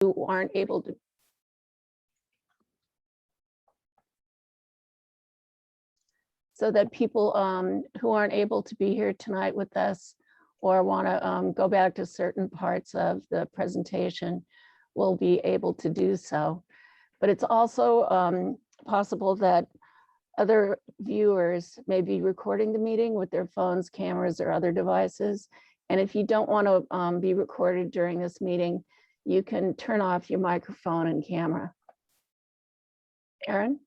who aren't able to people who aren't able to be here tonight with us or want to go back to certain parts of the presentation will be able to do so. But it's also possible that other viewers may be recording the meeting with their phones, cameras, or other devices. And if you don't want to be recorded during this meeting, you can turn off your microphone and camera. Aaron?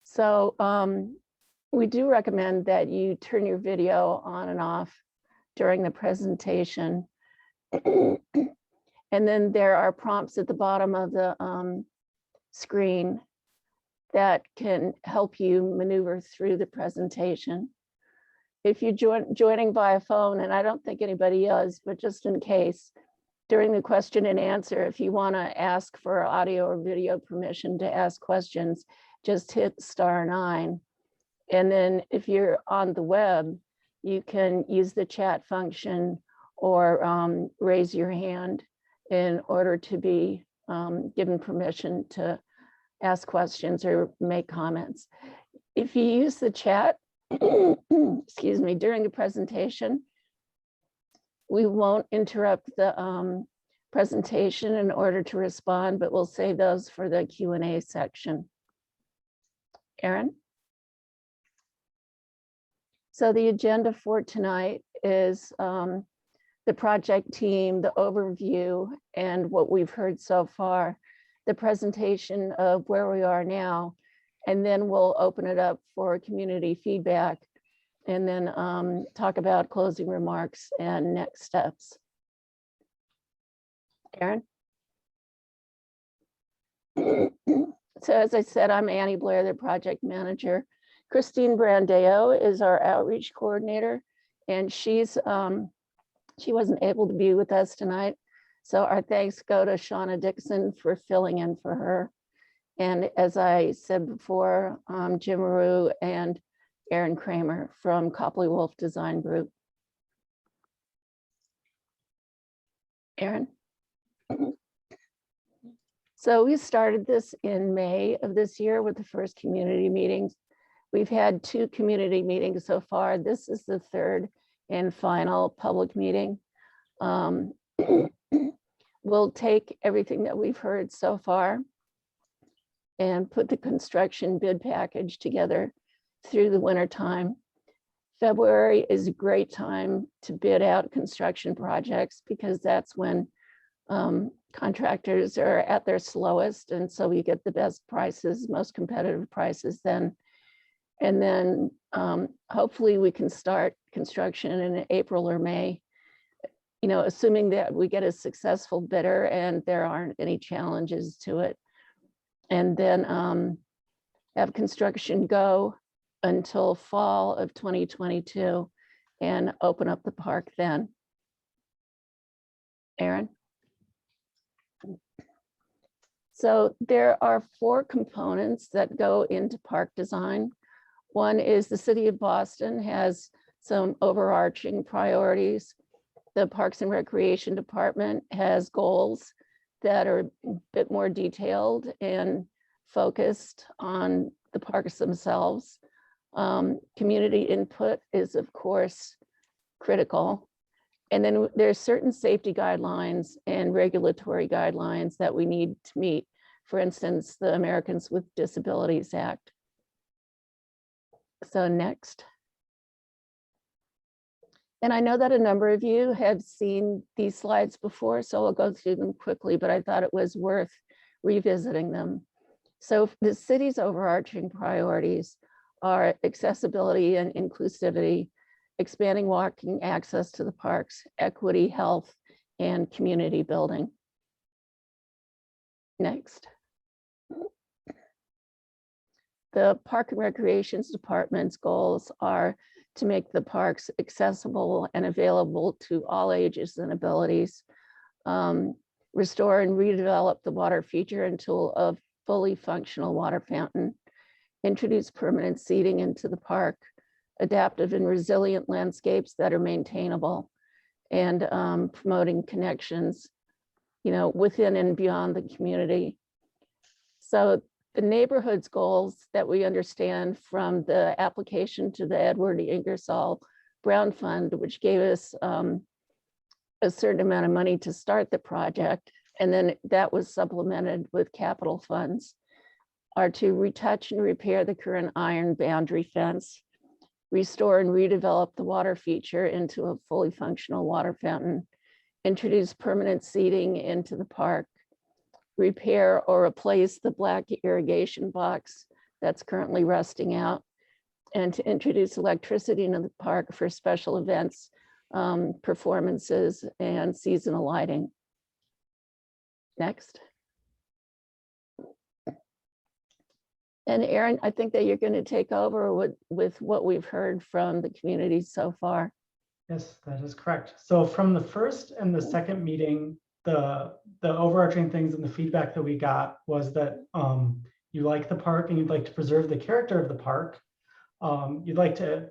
So we do recommend that you turn your video on and off during the presentation. And then there are prompts at the bottom of the screen that can help you maneuver through the presentation. If you're joining via phone, and I don't think anybody is, but just in case, during the question and answer, if you want to ask for audio or video permission to ask questions, just hit *9. And then if you're on the web, you can use the chat function or raise your hand in order to be given permission to ask questions or make comments. If you use the chat, excuse me, during the presentation, we won't interrupt the presentation in order to respond, but we'll save those for the Q&A section. Aaron? So the agenda for tonight is the project team, the overview, and what we've heard so far, the presentation of where we are now, and then we'll open it up for community feedback, and then talk about closing remarks and next steps. Aaron? So as I said, I'm Annie Blair, the project manager. Christine Brandeo is our outreach coordinator, and she wasn't able to be with us tonight. So our thanks go to Shauna Dixon for filling in for her. And as I said before, Jim Maru and Aaron Kramer from Copley Wolf Design Group. Aaron? So we started this in May of this year with the first community meetings. We've had 2 community meetings so far. This is the 3rd and final public meeting. We'll take everything that we've heard so far and put the construction bid package together through the winter time. February is a great time to bid out construction projects because that's when contractors are at their slowest, and so you get the best prices, most competitive prices then. And then hopefully we can start construction in April or May, you know, assuming that we get a successful bidder and there aren't any challenges to it. And then have construction go until fall of 2022 and open up the park then. Aaron? So there are 4 components that go into park design. One is the City of Boston has some overarching priorities. The Parks and Recreation Department has goals that are a bit more detailed and focused on the parks themselves. Community input is, of course, critical. And then there's certain safety guidelines and regulatory guidelines that we need to meet. For instance, the Americans with Disabilities Act. So next. And I know that a number of you have seen these slides before, so I'll go through them quickly, but I thought it was worth revisiting them. So the city's overarching priorities are accessibility and inclusivity, expanding walking access to the parks, equity, health, and community building. Next. The Park and Recreations Department's goals are to make the parks accessible and available to all ages and abilities, restore and redevelop the water feature until a fully functional water fountain, introduce permanent seating into the park, adaptive and resilient landscapes that are maintainable, and promoting connections, within and beyond the community. So the neighborhood's goals that we understand from the application to the Edward Ingersoll Brown Fund, which gave us a certain amount of money to start the project, and then that was supplemented with capital funds, are to retouch and repair the current iron boundary fence, restore and redevelop the water feature into a fully functional water fountain, introduce permanent seating into the park, repair or replace the black irrigation box that's currently rusting out, and to introduce electricity into the park for special events, performances, and seasonal lighting. Next. And Aaron, I think that you're going to take over with what we've heard from the community so far. Yes, that is correct. So from the first and the second meeting, the overarching things and the feedback that we got was that you like the park and you'd like to preserve the character of the park. You'd like to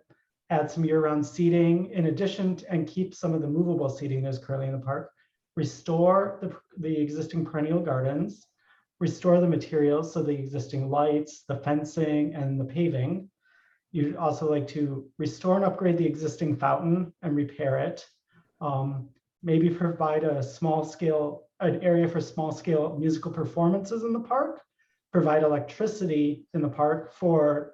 add some year-round seating in addition and keep some of the movable seating that's currently in the park, restore the existing perennial gardens, restore the materials, so the existing lights, the fencing, and the paving. You'd also like to restore and upgrade the existing fountain and repair it. Maybe provide an area for small scale musical performances in the park, provide electricity in the park for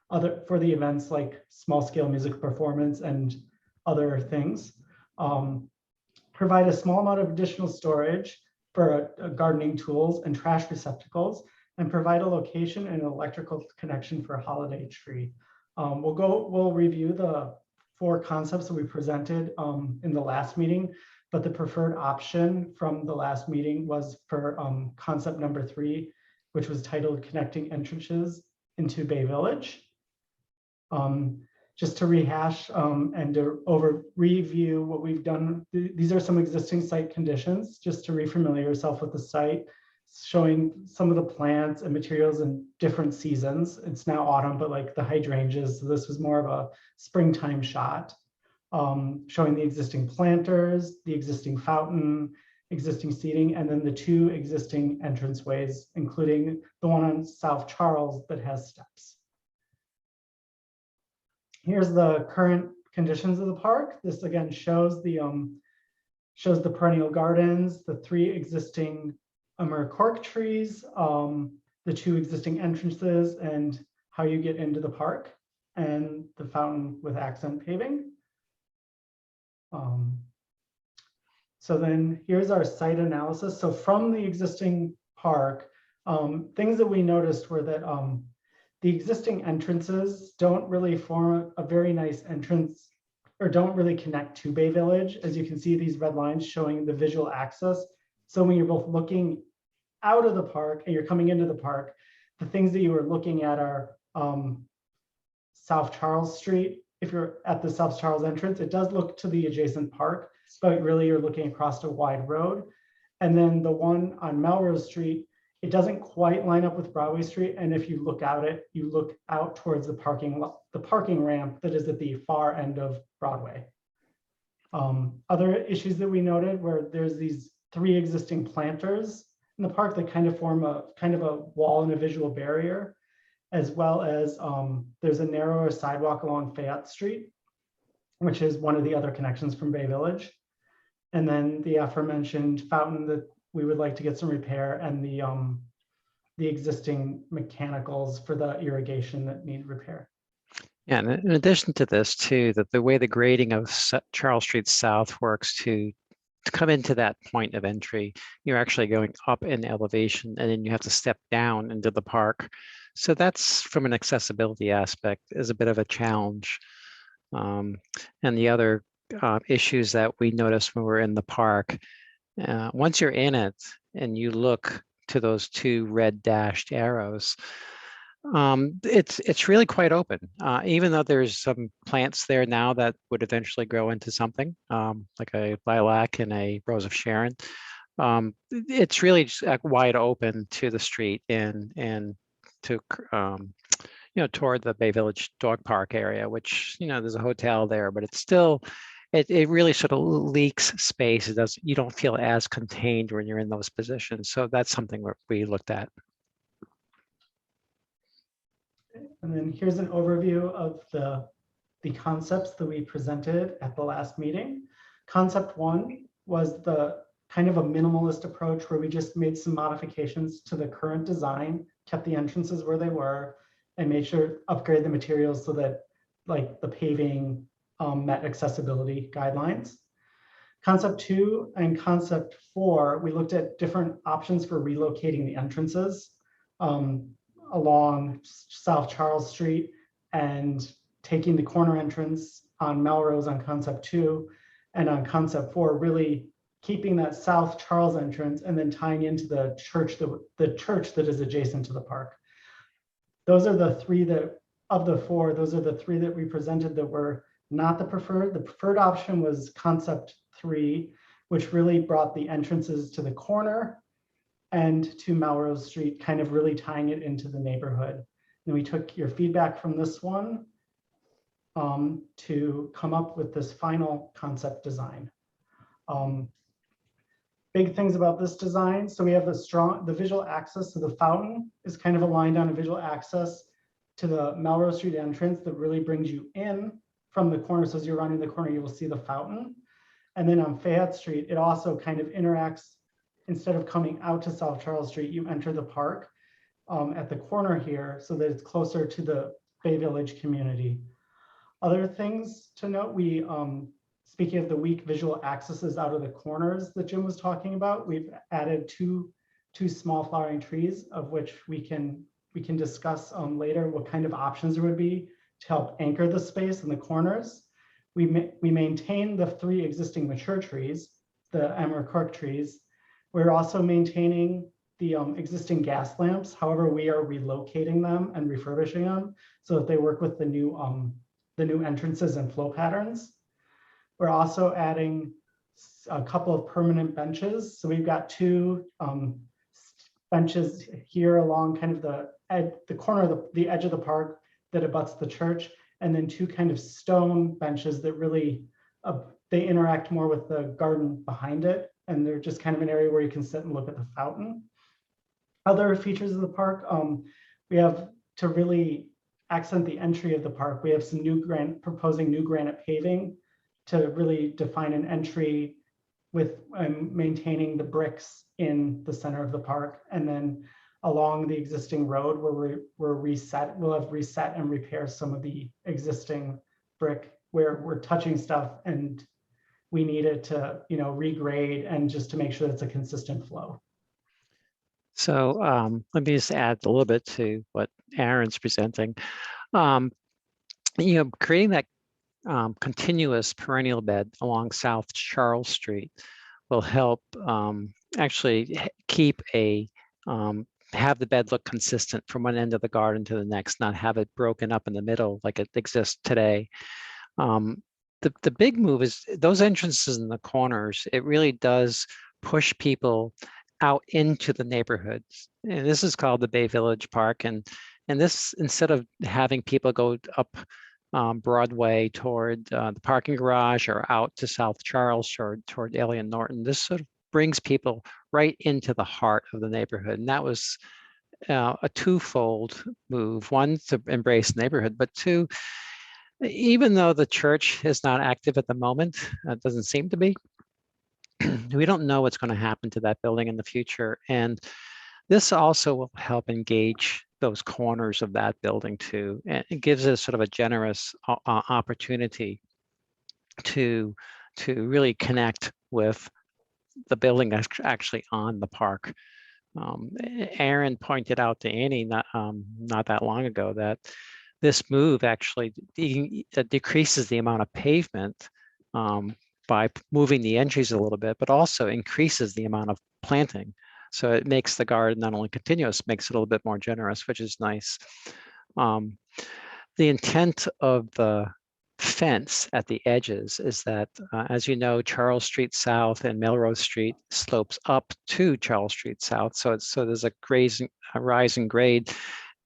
the events like small scale music performance and other things. Provide a small amount of additional storage for gardening tools and trash receptacles, and provide a location and an electrical connection for a holiday tree. We'll review the 4 concepts that we presented in the last meeting, but the preferred option from the last meeting was for concept number 3, which was titled Connecting Entrances into Bay Village. Just to rehash and to review what we've done, these are some existing site conditions, just to refamiliar yourself with the site, showing some of the plants and materials in different seasons. It's now autumn, but like the hydrangeas, so this was more of a springtime shot, showing the existing planters, the existing fountain, existing seating, and then the 2 existing entranceways, including the one on South Charles that has steps. Here's the current conditions of the park. This again shows the perennial gardens, the 3 existing cork trees, the 2 existing entrances, and how you get into the park, and the fountain with accent paving. So then here's our site analysis. So from the existing park, things that we noticed were that the existing entrances don't really form a very nice entrance, or don't really connect to Bay Village. As you can see, these red lines showing the visual access. So when you're both looking out of the park and you're coming into the park, the things that you were looking at are South Charles Street. If you're at the South Charles entrance, it does look to the adjacent park, but really you're looking across a wide road. And then the one on Melrose Street, it doesn't quite line up with Broadway Street. And if you look out towards the parking ramp that is at the far end of Broadway. Other issues that we noted were there's these 3 existing planters in the park that kind of form a wall and a visual barrier, as well as there's a narrower sidewalk along Fayette Street, which is one of the other connections from Bay Village. And then the aforementioned fountain that we would like to get some repair, and the existing mechanicals for the irrigation that need repair. Yeah, and in addition to this too, that the way the grading of Charles Street South works to come into that point of entry, you're actually going up in elevation, and then you have to step down into the park. So that's, from an accessibility aspect, is a bit of a challenge. And the other issues that we noticed when we're in the park, once you're in it and you look to those 2 red dashed arrows, it's really quite open. Even though there's some plants there now that would eventually grow into something like a lilac and a rose of Sharon, it's really just wide open to the street and to toward the Bay Village Dog Park area, which there's a hotel there, but it's still it really sort of leaks space. It does, you don't feel as contained when you're in those positions. So that's something we looked at. And then here's an overview of the concepts that we presented at the last meeting. Concept one was the kind of a minimalist approach where we just made some modifications to the current design, kept the entrances where they were, and made sure upgrade the materials so that like the paving met accessibility guidelines. Concept two and concept four, we looked at different options for relocating the entrances along South Charles Street and taking the corner entrance on Melrose on concept two, and on concept four, really keeping that South Charles entrance and then tying into the church that is adjacent to the park. Those are the three that, of the four, those are the three that we presented that were not the preferred. The preferred option was concept three, which really brought the entrances to the corner and to Melrose Street, kind of really tying it into the neighborhood. And we took your feedback from this one to come up with this final concept design. Big things about this design. So we have the visual access to the fountain is kind of aligned on a visual access to the Melrose Street entrance that really brings you in from the corner. So as you're running the corner, you will see the fountain. And then on Fayette Street, it also kind of interacts. Instead of coming out to South Charles Street, you enter the park at the corner here so that it's closer to the Bay Village community. Other things to note, we, speaking of the weak visual accesses out of the corners that Jim was talking about, we've added two small flowering trees, of which we can discuss later what kind of options there would be to help anchor the space in the corners. We maintain the three existing mature trees, the emerald cork trees. We're also maintaining the existing gas lamps. However, we are relocating them and refurbishing them so that they work with the new entrances and flow patterns. We're also adding a couple of permanent benches. So we've got two benches here along kind of the corner of the edge of the park that abuts the church, and then two kind of stone benches that really, they interact more with the garden behind it. And they're just kind of an area where you can sit and look at the fountain. Other features of the park, we have to really accent the entry of the park. We have some proposing new granite paving to really define an entry with maintaining the bricks in the center of the park. And then along the existing road where we'll have reset and repair some of the existing brick where we're touching stuff and we need it to, regrade and just to make sure it's a consistent flow. So let me just add a little bit to what Aaron's presenting. Creating that continuous perennial bed along South Charles Street will help actually keep have the bed look consistent from one end of the garden to the next, not have it broken up in the middle like it exists today. The big move is those entrances in the corners. It really does push people out into the neighborhoods. And this is called the Bay Village Park. And this, instead of having people go up Broadway toward the parking garage or out to South Charles or toward Alien Norton, this sort of brings people right into the heart of the neighborhood. And that was a twofold move. One, to embrace the neighborhood, but two, even though the church is not active at the moment, it doesn't seem to be, we don't know what's going to happen to that building in the future. And this also will help engage those corners of that building too. And it gives us sort of a generous opportunity to really connect with the building that's actually on the park. Aaron pointed out to Annie not that long ago that this move actually decreases the amount of pavement by moving the entries a little bit, but also increases the amount of planting. So it makes the garden not only continuous, makes it a little bit more generous, which is nice. The intent of the fence at the edges is that, as you know, Charles Street South and Melrose Street slopes up to Charles Street South. So there's a rising grade.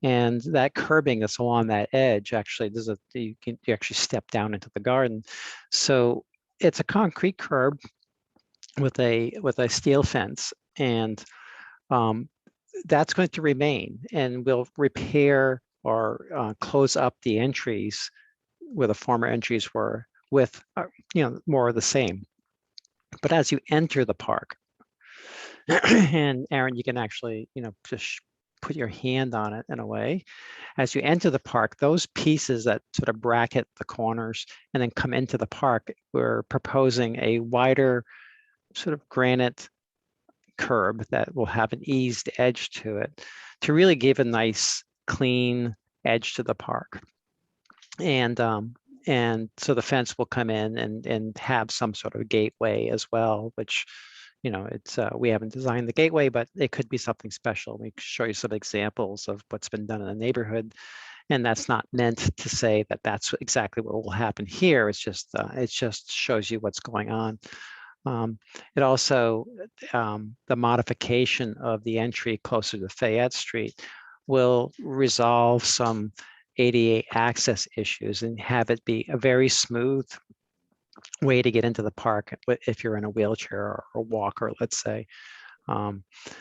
And that curbing that's along that edge, actually, you actually step down into the garden. So it's a concrete curb with a steel fence, and that's going to remain, and we'll repair or close up the entries where the former entries were with more of the same. But as you enter the park, and Aaron, you can actually just put your hand on it in a way. As you enter the park, those pieces that sort of bracket the corners and then come into the park, we're proposing a wider sort of granite curb that will have an eased edge to it to really give a nice clean edge to the park. And so the fence will come in and have some sort of gateway as well, which it's we haven't designed the gateway, but it could be something special. We can show you some examples of what's been done in the neighborhood. And that's not meant to say that that's exactly what will happen here. It's just it just shows you what's going on. It also, the modification of the entry closer to Fayette Street will resolve some ADA access issues and have it be a very smooth way to get into the park if you're in a wheelchair or a walker, let's say.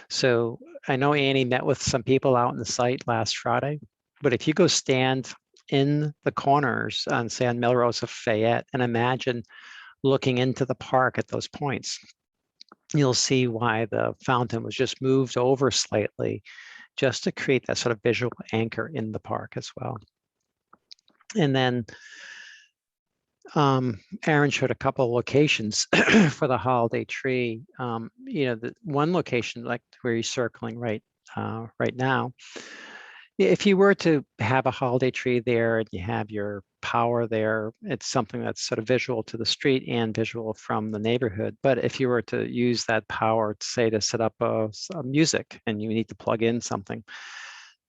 So I know Annie met with some people out in the site last Friday, but if you go stand in the corners on, say, on Melrose of Fayette and imagine looking into the park at those points, you'll see why the fountain was just moved over slightly just to create that sort of visual anchor in the park as well. And then Aaron showed a couple of locations for the holiday tree. The one location, like where you're circling right now, if you were to have a holiday tree there and you have your power there, it's something that's sort of visual to the street and visual from the neighborhood. But if you were to use that power, say, to set up a music and you need to plug in something,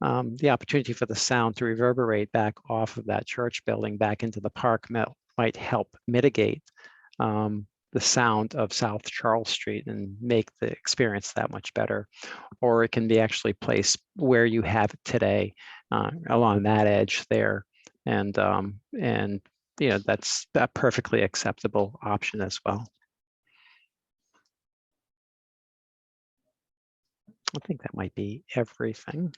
the opportunity for the sound to reverberate back off of that church building back into the park might help mitigate the sound of South Charles Street and make the experience that much better. Or it can be actually placed where you have it today, along that edge there. And that's a perfectly acceptable option as well. I think that might be everything.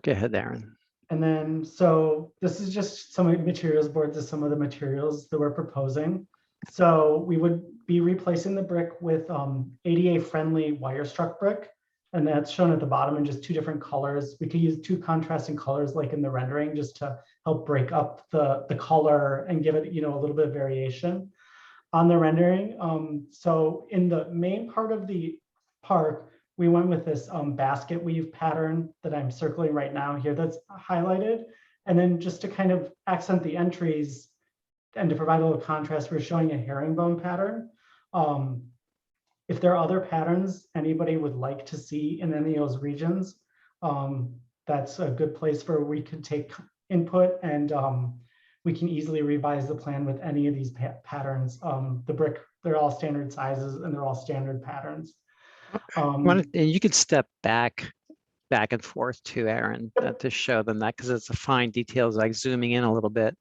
Go ahead, Aaron. And then, so this is just some materials boards of some of the materials that we're proposing. So we would be replacing the brick with ADA friendly wire struck brick. And that's shown at the bottom in just two different colors. We could use two contrasting colors like in the rendering just to help break up the color and give it, a little bit of variation on the rendering. So in the main part of the park, we went with this basket weave pattern that I'm circling right now here that's highlighted. And then just to kind of accent the entries and to provide a little contrast, we're showing a herringbone pattern. If there are other patterns anybody would like to see in any of those regions, that's a good place where we could take input and we can easily revise the plan with any of these patterns. The brick, they're all standard sizes and they're all standard patterns. And you can step back and forth too, Aaron, to show them that, because it's a fine details, like zooming in a little bit.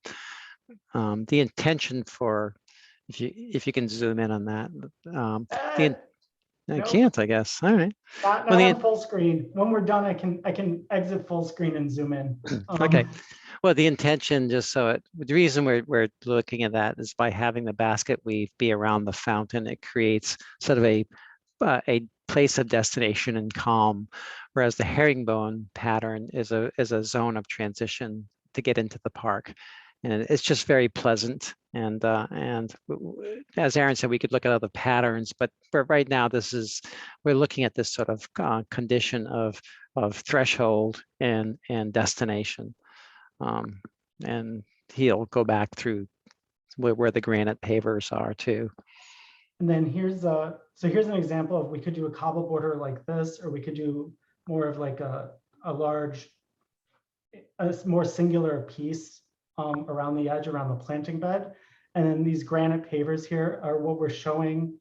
The intention for, if you can zoom in on that, I can't, I guess. All right. Not on full screen. When we're done, I can exit full screen and zoom in. Okay. Well, the intention, just so the reason we're looking at that is by having the basket weave be around the fountain, it creates sort of a place of destination and calm, whereas the herringbone pattern is a zone of transition to get into the park. And it's just very pleasant. And as Aaron said, we could look at other patterns, but right now we're looking at this sort of condition of threshold and destination. And he'll go back through where the granite pavers are too. And then here's an example of, we could do a cobble border like this, or we could do more of like a more singular piece around the edge, around the planting bed. And then these granite pavers here are what we're showing.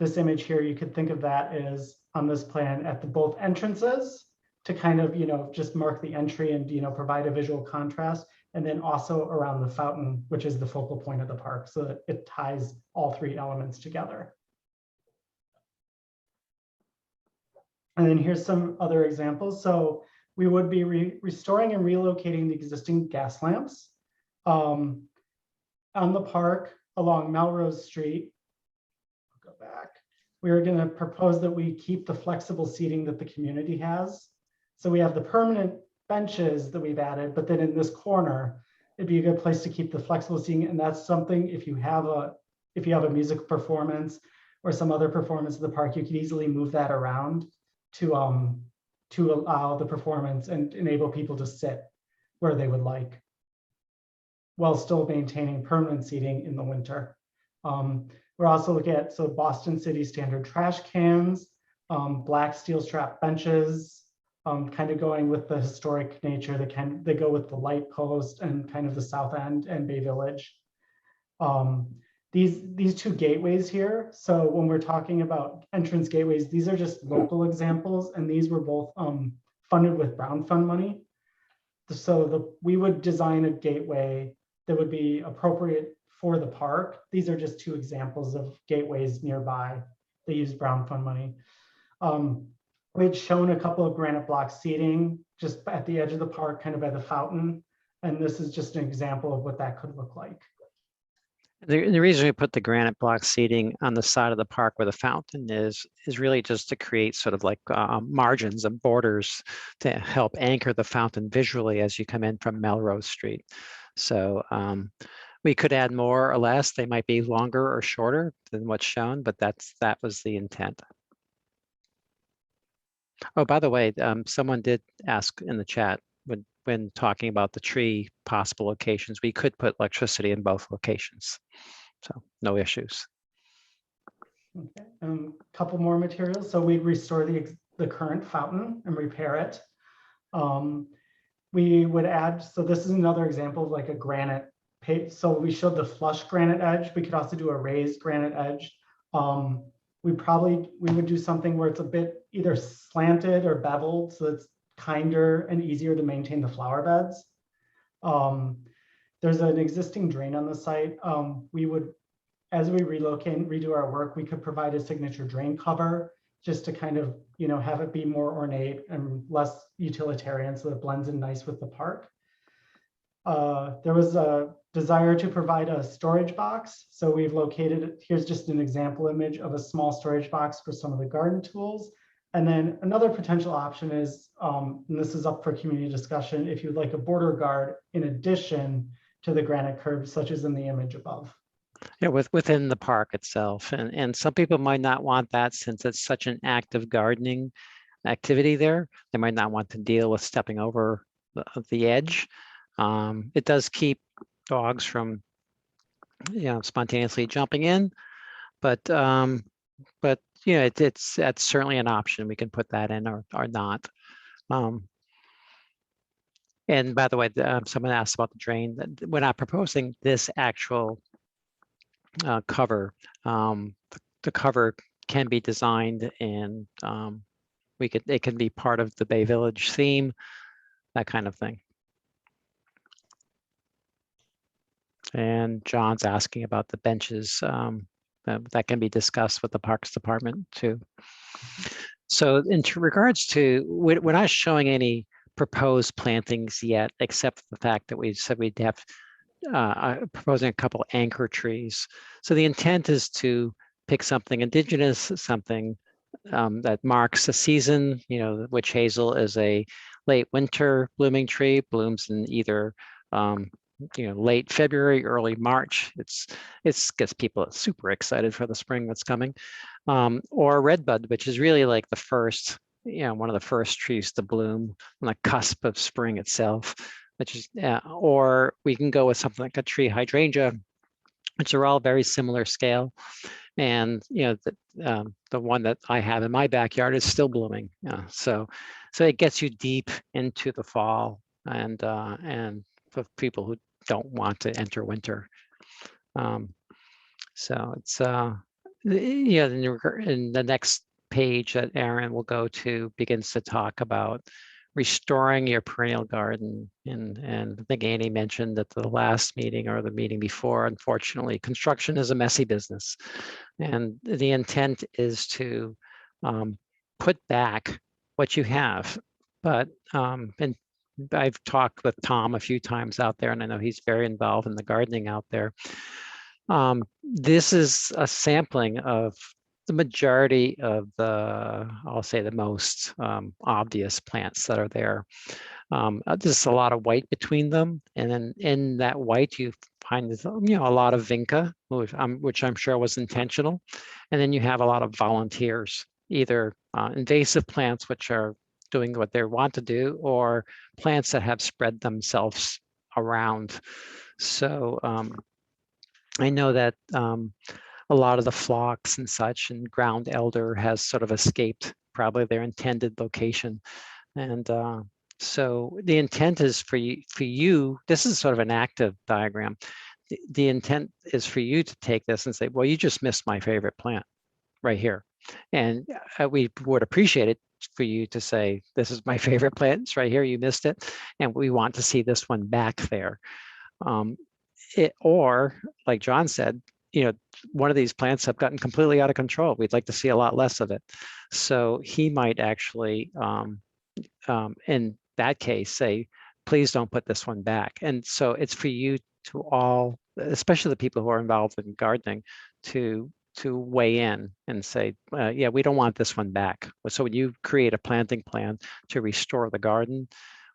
This image here, you could think of that as on this plan at both entrances to kind of, just mark the entry and, provide a visual contrast. and then also around the fountain, which is the focal point of the park, so that it ties all three elements together. And then here's some other examples. So we would be restoring and relocating the existing gas lamps on the park along Melrose Street. I'll go back. We are going to propose that we keep the flexible seating that the community has. So we have the permanent benches that we've added, but then in this corner, it'd be a good place to keep the flexible seating. And that's something, if you have a music performance or some other performance in the park, you could easily move that around to allow the performance and enable people to sit where they would like, while still maintaining permanent seating in the winter. We're also looking at Boston City standard trash cans, black steel strap benches, kind of going with the historic nature. They go with the light post and kind of the South End and Bay Village. These two gateways here. So when we're talking about entrance gateways, these are just local examples, and these were both funded with Brown Fund money. So we would design a gateway that would be appropriate for the park. These are just two examples of gateways nearby. They use Brown Fund money. We had shown a couple of granite block seating just at the edge of the park, kind of by the fountain. And this is just an example of what that could look like. The reason we put the granite block seating on the side of the park where the fountain is really just to create sort of like margins and borders to help anchor the fountain visually as you come in from Melrose Street. So we could add more or less. They might be longer or shorter than what's shown, but that was the intent. Oh, by the way, someone did ask in the chat when talking about the tree possible locations, we could put electricity in both locations. So no issues. Okay, couple more materials. So we'd restore the current fountain and repair it. We would add, so this is another example of like a granite page. So we showed the flush granite edge. We could also do a raised granite edge. We would do something where it's a bit either slanted or beveled, so it's kinder and easier to maintain the flower beds. There's an existing drain on the site. We would, as we relocate and redo our work, we could provide a signature drain cover just to kind of, have it be more ornate and less utilitarian, so that it blends in nice with the park. There was a desire to provide a storage box. So we've located, here's just an example image of a small storage box for some of the garden tools. And then another potential option is, and this is up for community discussion, if you'd like a border guard in addition to the granite curb, such as in the image above. Yeah, within the park itself. And some people might not want that since it's such an active gardening activity there. They might not want to deal with stepping over the edge. It does keep dogs from spontaneously jumping in, but that's certainly an option. We can put that in or not. And by the way, someone asked about the drain. We're not proposing this actual cover. The cover can be designed, and it can be part of the Bay Village theme, that kind of thing. And John's asking about the benches. That can be discussed with the Parks Department too. So in regards to, we're not showing any proposed plantings yet, except the fact that we said we'd have proposing a couple anchor trees. So the intent is to pick something indigenous, something that marks a season. Witch hazel is a late winter blooming tree, blooms in either late February, early March. It gets people super excited for the spring that's coming. Or redbud, which is really like the first, one of the first trees to bloom on the cusp of spring itself. Which is, or we can go with something like a tree hydrangea, which are all very similar scale. And the one that I have in my backyard is still blooming. So it gets you deep into the fall, and for people who don't want to enter winter. So it's in the next page that Aaron will go to begins to talk about restoring your perennial garden. And I think Annie mentioned at the last meeting or the meeting before, unfortunately, construction is a messy business. And the intent is to put back what you have. But, and I've talked with Tom a few times out there, and I know he's very involved in the gardening out there. This is a sampling of the majority of the, I'll say the most obvious plants that are there. There's a lot of white between them. And then in that white, you find, a lot of vinca, which I'm sure was intentional. And then you have a lot of volunteers, either invasive plants, which are doing what they want to do, or plants that have spread themselves around. So I know that a lot of the phlox and such and ground elder has sort of escaped probably their intended location. And so the intent is for you, this is sort of an active diagram. The intent is for you to take this and say, well, you just missed my favorite plant right here. And we would appreciate it for you to say, this is my favorite plant, it's right here, you missed it. And we want to see this one back there. Or like John said, one of these plants have gotten completely out of control. We'd like to see a lot less of it. So he might actually, in that case, say, please don't put this one back. And so it's for you to all, especially the people who are involved in gardening, to weigh in and say, yeah, we don't want this one back. So when you create a planting plan to restore the garden,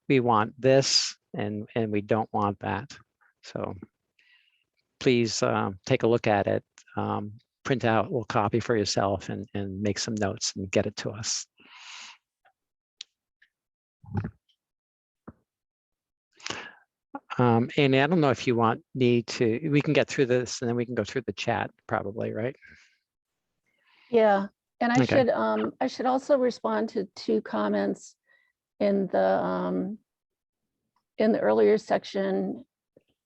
we want this and we don't want that. So please take a look at it, print out a little copy for yourself and make some notes and get it to us. Annie, I don't know if you want me to, we can get through this and then we can go through the chat probably, right? Yeah, and I Okay. should also respond to 2 comments in the earlier section,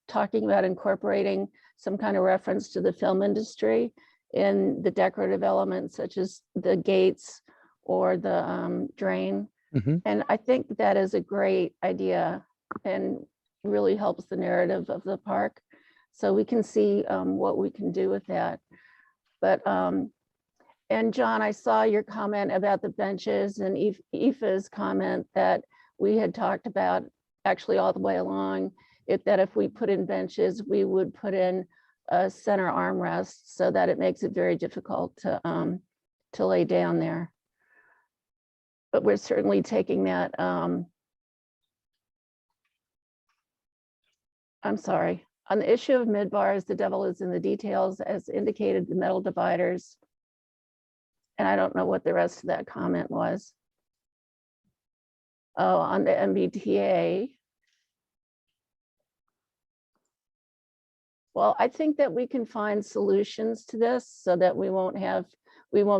talking about incorporating some kind of reference to the film industry in the decorative elements such as the gates or the drain. Mm-hmm. And I think that is a great idea and really helps the narrative of the park. So we can see what we can do with that. But, and John, I saw your comment about the benches and Aoife's comment that we had talked about actually all the way along, that if we put in benches, we would put in a center armrest so that it makes it very difficult to lay down there. But we're certainly taking that. I'm sorry. On the issue of mid-bars, the devil is in the details, as indicated, the metal dividers. And I don't know what the rest of that comment was. Oh, on the MBTA. Well, I think that we can find solutions to this so that we won't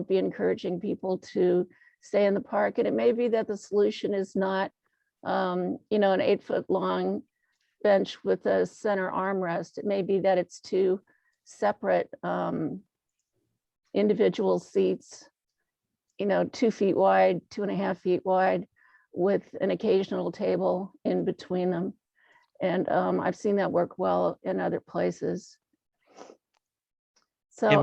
be encouraging people to stay in the park. And it may be that the solution is not, an 8-foot long bench with a center armrest. It may be that it's 2 separate individual seats, 2 feet wide, 2.5 feet wide, with an occasional table in between them. And I've seen that work well in other places. So And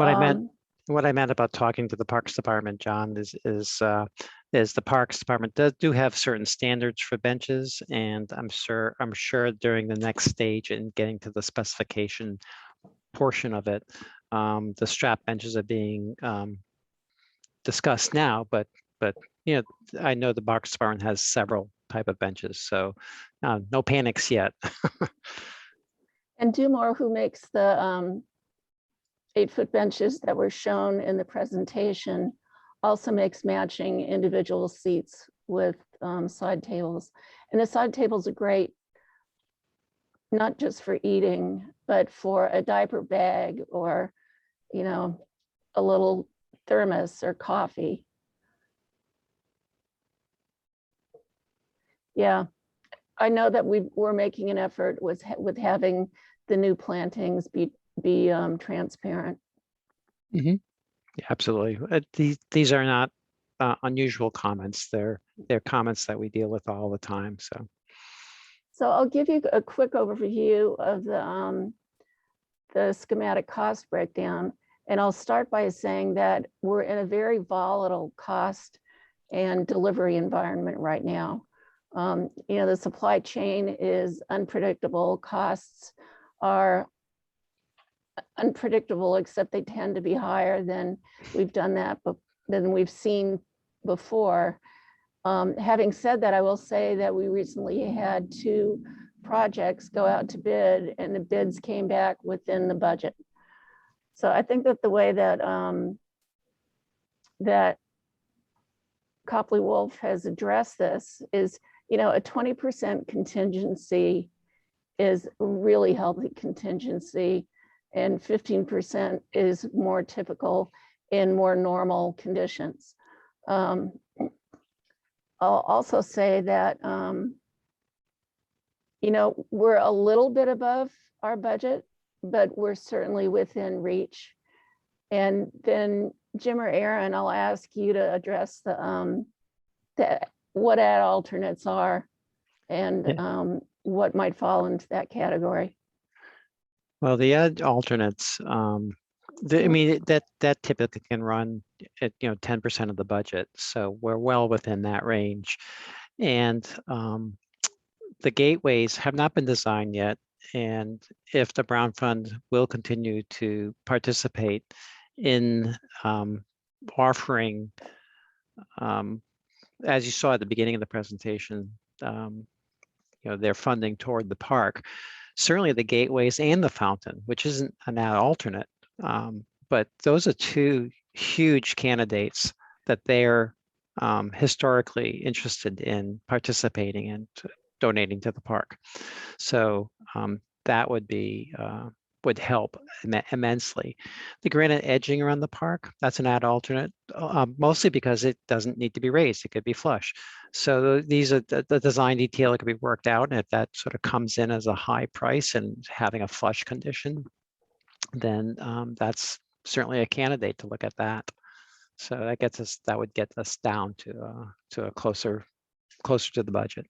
what I meant about talking to the Parks Department, John, is the Parks Department do have certain standards for benches, and I'm sure during the next stage in getting to the specification portion of it, the strap benches are being discussed now, but I know the Parks Department has several type of benches, so no panics yet. And Dumore, who makes the 8-foot benches that were shown in the presentation, also makes matching individual seats with side tables. And the side tables are great, not just for eating, but for a diaper bag or, a little thermos or coffee. Yeah, I know that we're making an effort with having the new plantings be transparent. Mm-hmm. Yeah, absolutely. These are not unusual comments. They're comments that we deal with all the time. So I'll give you a quick overview of the schematic cost breakdown. And I'll start by saying that we're in a very volatile cost and delivery environment right now. The supply chain is unpredictable. Costs are unpredictable, except they tend to be higher than we've seen before. Having said that, I will say that we recently had 2 projects go out to bid, and the bids came back within the budget. So I think that the way that that Copley Wolf has addressed this is, a 20% contingency is really healthy contingency, and 15% is more typical in more normal conditions. I'll also say that, we're a little bit above our budget, but we're certainly within reach. And then Jim or Aaron, I'll ask you to address what ad alternates are and what might fall into that category. Well, the ad alternates, I mean, that typically can run at 10% of the budget, so we're well within that range. And the gateways have not been designed yet, and if the Brown Fund will continue to participate in offering, as you saw at the beginning of the presentation, their funding toward the park. Certainly the gateways and the fountain, which isn't an ad alternate, but those are 2 huge candidates that they're historically interested in participating and donating to the park. So that would help immensely. The granite edging around the park, that's an ad alternate, mostly because it doesn't need to be raised. It could be flush. So these are the design detail that could be worked out. And if that sort of comes in as a high price and having a flush condition, then that's certainly a candidate to look at that. So that would get us down to a closer to the budget.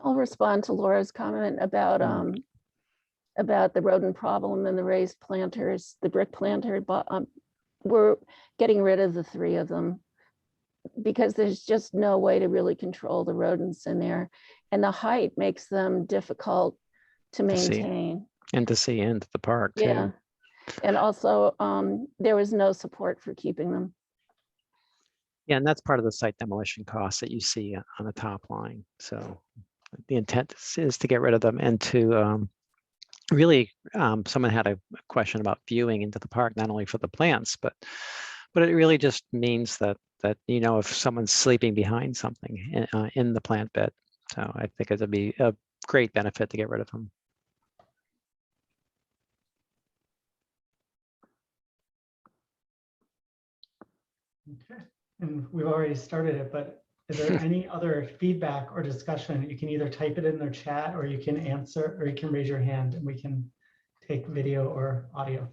I'll respond to Laura's comment about the rodent problem and the raised planters, the brick planter. We're getting rid of the 3 of them because there's just no way to really control the rodents in there. And the height makes them difficult to maintain. And to see into the park too. Yeah. And also there was no support for keeping them. Yeah, and that's part of the site demolition costs that you see on the top line. So the intent is to get rid of them and to really, someone had a question about viewing into the park, not only for the plants, but it really just means that if someone's sleeping behind something in the plant bed. So I think it'd be a great benefit to get rid of them. Okay, and we've already started it, but is there any other feedback or discussion? You can either type it in their chat, or you can answer, or you can raise your hand and we can take video or audio.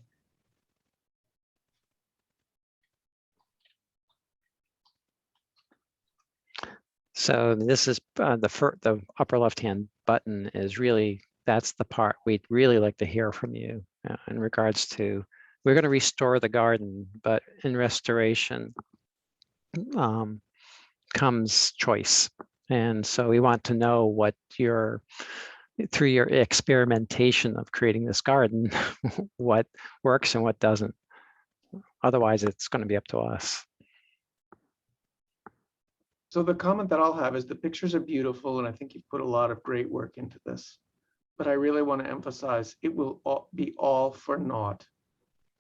So this is the upper left-hand button is really, that's the part we'd really like to hear from you in regards to, we're going to restore the garden, but in restoration comes choice. And so we want to know what through your experimentation of creating this garden, what works and what doesn't. Otherwise, it's going to be up to us. So the comment that I'll have is the pictures are beautiful, and I think you've put a lot of great work into this. But I really want to emphasize it will be all for naught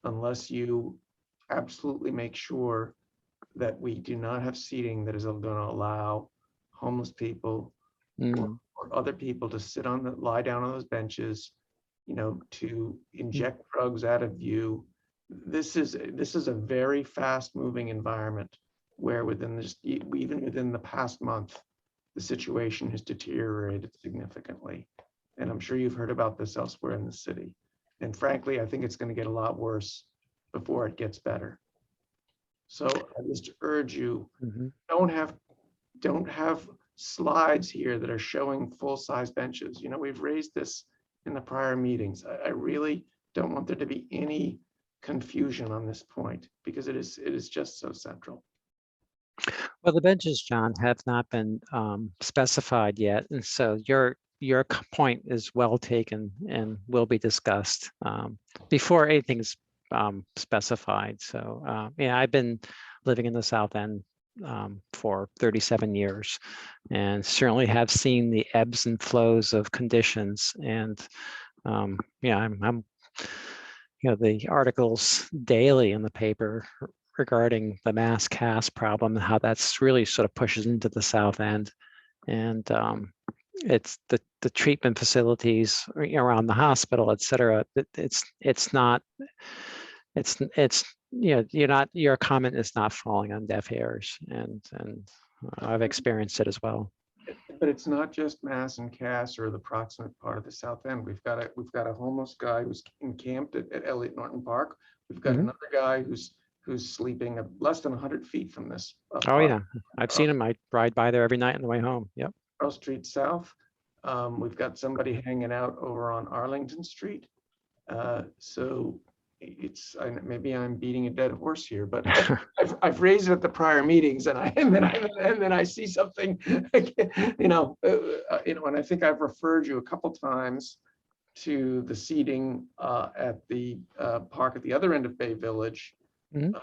unless you absolutely make sure that we do not have seating that is going to allow homeless people or other people to lie down on those benches, to inject drugs out of view. This is a very fast moving environment where even within the past month, the situation has deteriorated significantly. And I'm sure you've heard about this elsewhere in the city. And frankly, I think it's going to get a lot worse before it gets better. So I just urge you, Mhm. don't have slides here that are showing full-size benches. You know, we've raised this in the prior meetings. I really don't want there to be any confusion on this point because it is just so central. Well, the benches, John, have not been specified yet, and so your point is well taken and will be discussed before anything's specified. So yeah, I've been living in the South End for 37 years, and certainly have seen the ebbs and flows of conditions. And yeah, I'm the articles daily in the paper regarding the mass cast problem and how that's really sort of pushes into the South End. And it's the treatment facilities around the hospital, et cetera. It's not, your comment is not falling on deaf ears. And I've experienced it as well. But it's not just Mass and Cass or the proximate part of the South End. We've got a homeless guy who's encamped at Elliott Norton Park. We've got Mhm. another guy who's sleeping less than 100 feet from this. Oh park. yeah, I've seen him. I ride by there every night on the way home. Yep. Charles Street South. We've got somebody hanging out over on Arlington Street. So maybe I'm beating a dead horse here, but I've raised it at the prior meetings, and then I see something, and I think I've referred you a couple times to the seating at the park at the other end of Bay Village. Mhm.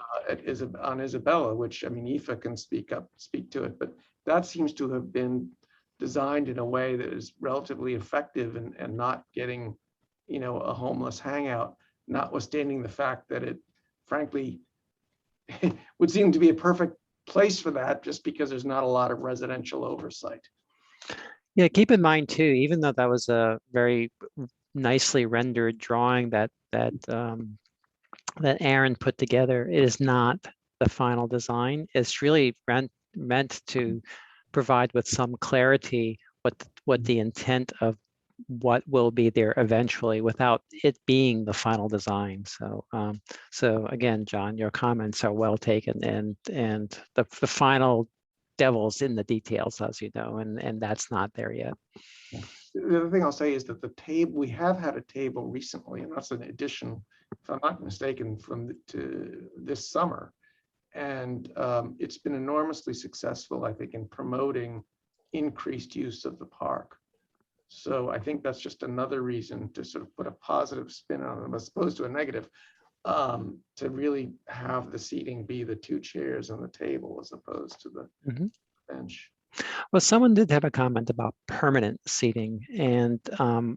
On Isabella, which, I mean, Aoife can speak to it, but that seems to have been designed in a way that is relatively effective and not getting, a homeless hangout, notwithstanding the fact that it, frankly, would seem to be a perfect place for that, just because there's not a lot of residential oversight. Yeah, keep in mind too, even though that was a very nicely rendered drawing that Aaron put together, it is not the final design. It's really meant to provide with some clarity what the intent of what will be there eventually without it being the final design. So again, John, your comments are well taken, and the final devil's in the details, as you know, and that's not there yet. The other thing I'll say is that the table, we have had a table recently, and that's an addition, if I'm not mistaken, to this summer. And it's been enormously successful, I think, in promoting increased use of the park. So I think that's just another reason to sort of put a positive spin on it as opposed to a negative, to really have the seating be the two chairs and the table as opposed to the bench. Well, someone did have a comment about permanent seating, and a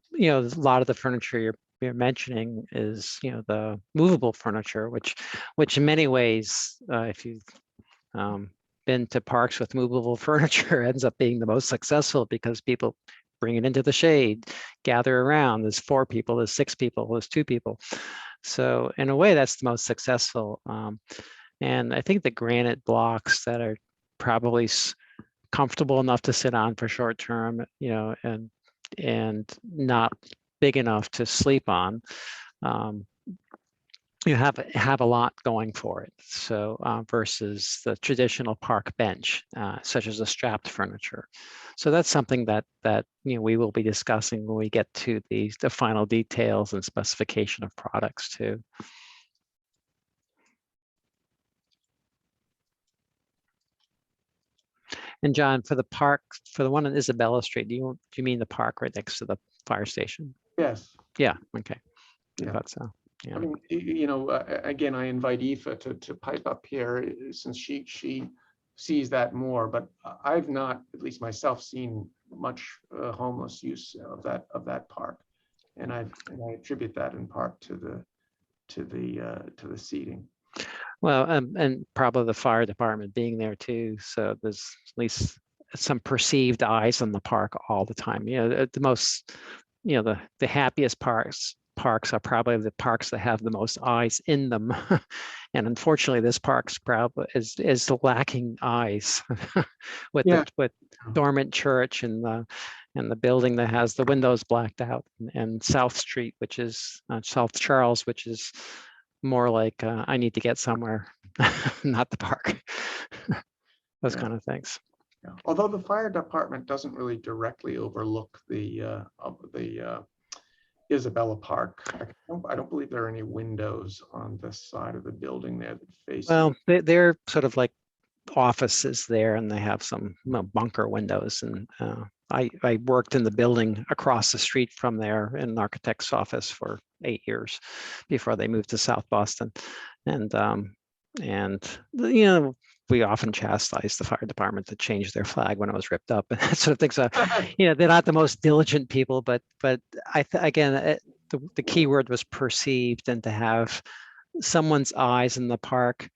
lot of the furniture you're mentioning is the movable furniture, which in many ways, if you've been to parks with movable furniture, ends up being the most successful because people bring it into the shade, gather around. There's 4 people, there's 6 people, there's 2 people. So in a way, that's the most successful. And I think the granite blocks that are probably comfortable enough to sit on for short term, and not big enough to sleep on, you have a lot going for it. So versus the traditional park bench, such as the strapped furniture. So that's something that we will be discussing when we get to the final details and specification of products too. And John, for the park, for the one on Isabella Street, do you mean the park right next to the fire station? Yes. Yeah. Okay. Yeah. I thought so. Yeah. I mean, again, I invite Aoife to pipe up here since she sees that more, but I've not, at least myself, seen much homeless use of that park, and I attribute that in part to the seating. Well, and probably the fire department being there too. So there's at least some perceived eyes on the park all the time. The most, the happiest parks are probably the parks that have the most eyes in them. And unfortunately, this park's probably is lacking eyes with Dormant Church and the building that has the windows blacked out, and South Street, which is South Charles, which is more like I need to get somewhere not the park. Those Yeah. kind of things. Yeah. Although the fire department doesn't really directly overlook the Isabella Park. I don't believe there are any windows on this side of the building there that face. Well, they're sort of like offices there, and they have some bunker windows. And I worked in the building across the street from there in an architect's office for 8 years before they moved to South Boston. And we often chastise the fire department to change their flag when it was ripped up and that sort of thing. So, they're not the most diligent people, but again, the key word was perceived, and to have someone's eyes in the park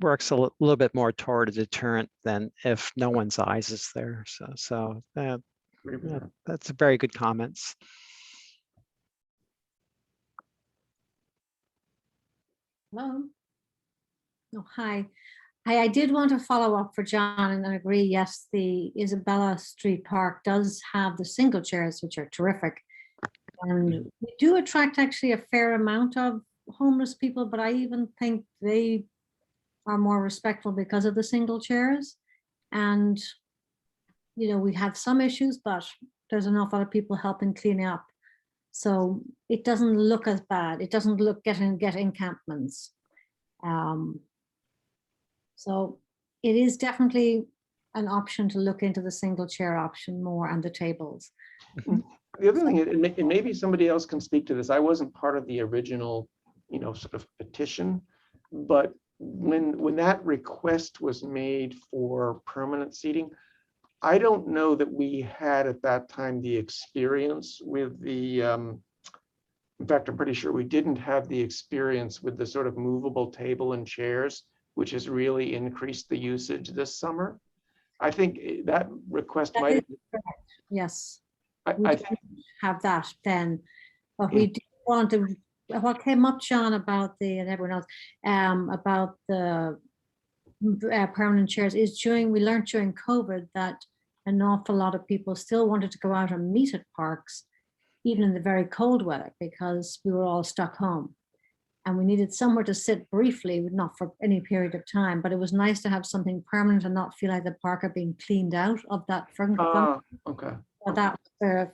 works a little bit more toward a deterrent than if no one's eyes is there. So that's a very good comments. Hello. Oh, hi. I did want to follow up for John and agree. Yes, the Isabella Street Park does have the single chairs, which are terrific. And we do attract actually a fair amount of homeless people, but I even think they are more respectful because of the single chairs. And, we have some issues, but there's an awful lot of people helping clean up. So it doesn't look as bad. It doesn't look get encampments. So it is definitely an option to look into the single chair option more and the tables. The other thing, and maybe somebody else can speak to this. I wasn't part of the original, sort of petition, but when that request was made for permanent seating, I don't know that we had at that time the experience with the, in fact, I'm pretty sure we didn't have the experience with the sort of movable table and chairs, which has really increased the usage this summer. I think that request That might is correct. Yes, I we think didn't have that then, but we did want to. What came up, John, about and everyone else, about the permanent chairs is we learned during COVID that an awful lot of people still wanted to go out and meet at parks, even in the very cold weather, because we were all stuck home. And we needed somewhere to sit briefly, not for any period of time, but it was nice to have something permanent and not feel like the park are being cleaned out of that furniture. okay. So that was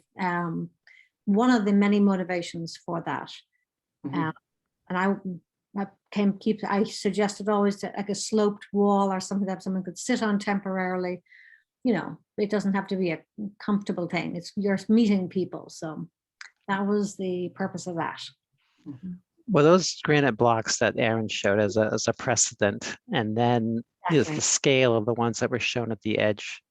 one of the many motivations for that. Mhm. And I suggested always that like a sloped wall or something that someone could sit on temporarily. It doesn't have to be a comfortable thing. You're meeting people. So that was the purpose of that. Mhm. Well, those granite blocks that Aaron showed as a precedent, and then is the scale of the ones that were shown at the edge.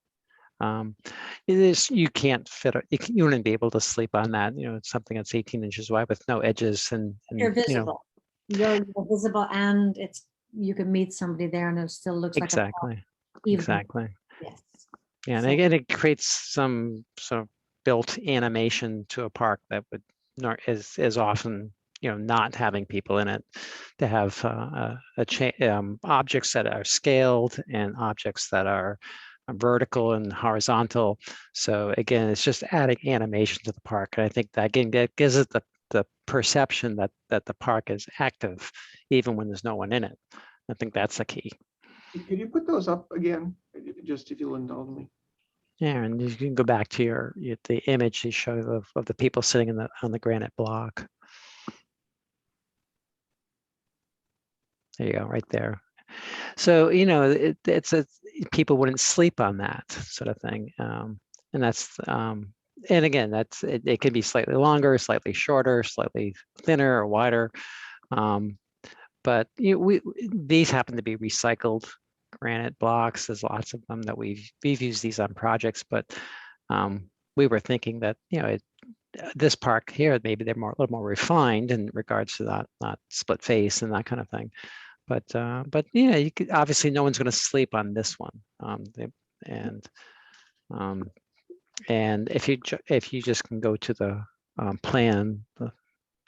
You can't fit, you wouldn't be able to sleep on that. It's something that's 18 inches wide with no edges, and You're visible. You're visible, and you can meet somebody there, and it still looks like exactly. Yes. Yeah, and again, it creates some sort of built animation to a park that would not is often not having people in it, to have objects that are scaled and objects that are vertical and horizontal. So again, it's just adding animation to the park. And I think that again, that gives it the perception that the park is active, even when there's no one in it. I think that's the key. Can you put those up again, just if you'll indulge me? Yeah, and you can go back to the image you showed of the people sitting on the granite block. There you go, right there. So people wouldn't sleep on that sort of thing, and that's and again, it can be slightly longer, slightly shorter, slightly thinner or wider, but these happen to be recycled granite blocks. There's lots of them that we've used these on projects, but we were thinking that this park here, maybe they're a little more refined in regards to that, not split face and that kind of thing. But you could, obviously no one's going to sleep on this one, and if you just can go to the plan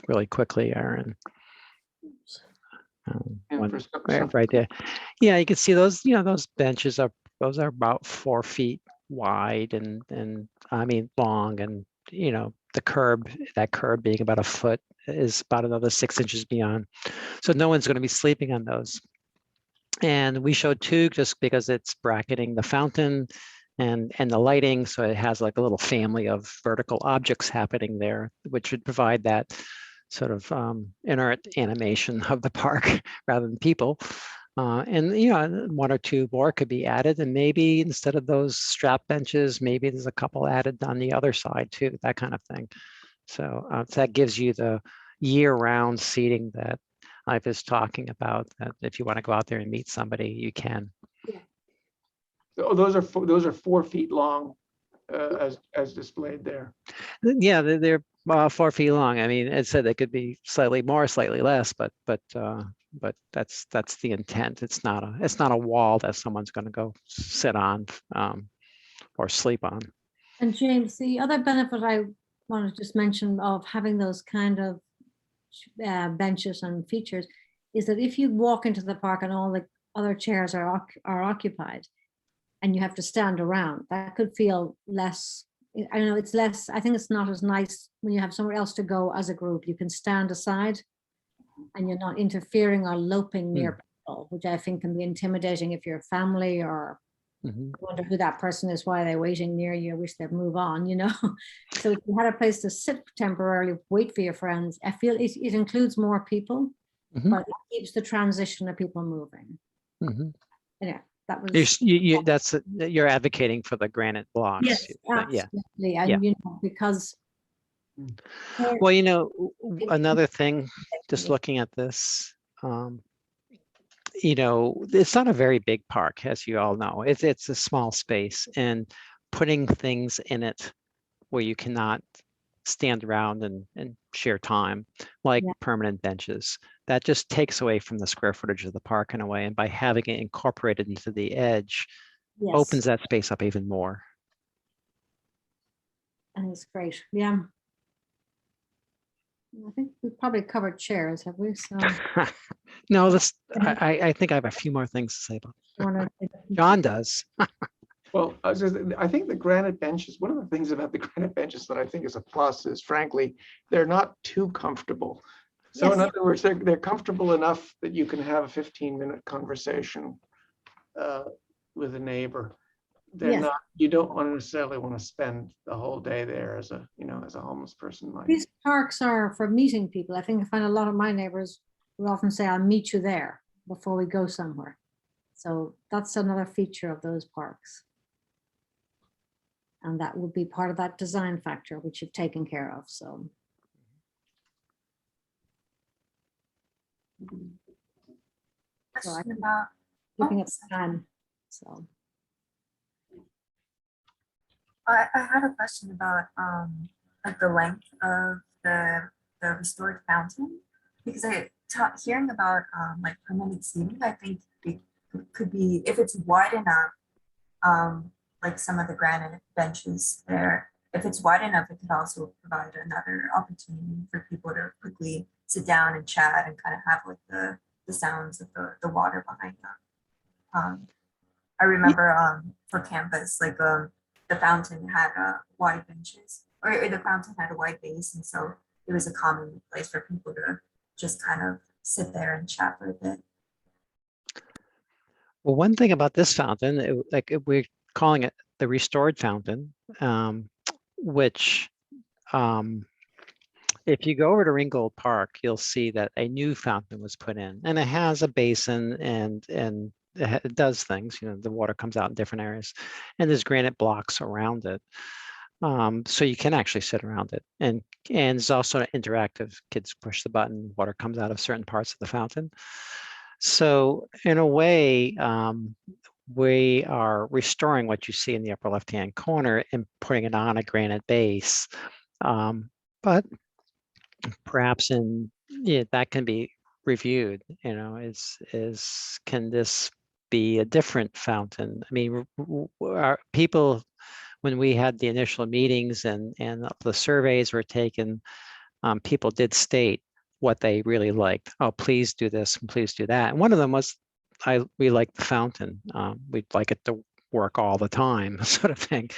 really quickly, Aaron. Right there. Yeah, you can see those. Those benches are about 4 feet wide and I mean long, and you know, the curb, that curb being about a foot is about another 6 inches beyond. So no one's going to be sleeping on those. And we showed two just because it's bracketing the fountain and the lighting. So it has like a little family of vertical objects happening there, which would provide that sort of inert animation of the park rather than people. And you know, one or two more could be added, and maybe instead of those strap benches, maybe there's a couple added on the other side too, that kind of thing. So that gives you the year-round seating that I was talking about. That if you want to go out there and meet somebody, you can. Oh, those are 4 feet long, as displayed there. Yeah, they're 4 feet long. I mean, it said they could be slightly more, slightly less, but that's the intent. It's not a wall that someone's going to go sit on or sleep on. And James, the other benefit I want to just mention of having those kind of benches and features is that if you walk into the park and all the other chairs are occupied and you have to stand around, that could feel less, I don't know, it's less, I think it's not as nice when you have somewhere else to go as a group. You can stand aside and you're not interfering or loping near people, which I think can be intimidating if you're a family or wonder who that person is, why they're waiting near you, I wish they'd move on, you know. So if you had a place to sit temporarily, wait for your friends, I feel it includes more people, but it keeps the transition of people moving. Yeah, that was. You're advocating for the granite blocks. Yes, absolutely. Yeah. And you know, because. Well, you know, another thing, just looking at this, you know, it's not a very big park, as you all know. It's a small space, and putting things in it where you cannot stand around and share time, like permanent benches, that just takes away from the square footage of the park in a way. And by having it incorporated into the edge, opens that space up even more. And it's great. Yeah. I think we've probably covered chairs, have we? So no, I think I have a few more things to say about it. John does. Well, I think the granite benches, one of the things about the granite benches that I think is a plus is, frankly, they're not too comfortable. So in other words, they're comfortable enough that you can have a 15-minute conversation with a neighbor. They're not, you don't necessarily want to spend the whole day there as a homeless person might. These parks are for meeting people. I think I find a lot of my neighbors will often say, I'll meet you there before we go somewhere. So that's another feature of those parks. And that would be part of that design factor, which you've taken care of, so. So I think looking at the time, so. I had a question about like the length of the restored fountain, because hearing about like permanent seating, I think it could be, if it's wide enough, like some of the granite benches there, if it's wide enough, it could also provide another opportunity for people to quickly sit down and chat and kind of have like the sounds of the water behind them. I remember for campus, like the fountain had wide benches, or the fountain had a wide base, and so it was a common place for people to just kind of sit there and chat for a bit. Well, one thing about this fountain, we're calling it the restored fountain, which if you go over to Ringgold Park, you'll see that a new fountain was put in, and it has a basin and it does things. You know, the water comes out in different areas, and there's granite blocks around it, so you can actually sit around it. And it's also interactive. Kids push the button, water comes out of certain parts of the fountain. So in a way, we are restoring what you see in the upper left-hand corner and putting it on a granite base. But perhaps that can be reviewed, you know, can this be a different fountain? I mean, our people, when we had the initial meetings and the surveys were taken, people did state what they really liked. Oh, please do this and please do that. And one of them was, we like the fountain. We'd like it to work all the time, sort of thing.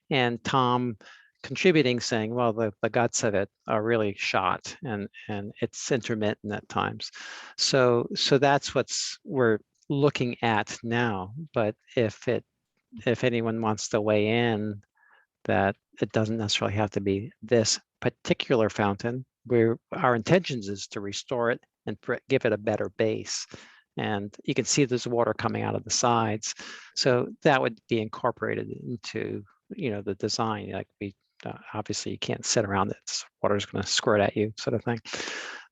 And Tom contributing, saying, well, the guts of it are really shot and it's intermittent at times. So that's we're looking at now. But if anyone wants to weigh in that it doesn't necessarily have to be this particular fountain, our intentions is to restore it and give it a better base. And you can see there's water coming out of the sides. So that would be incorporated into, the design. Like obviously you can't sit around it. Water's going to squirt at you, sort of thing.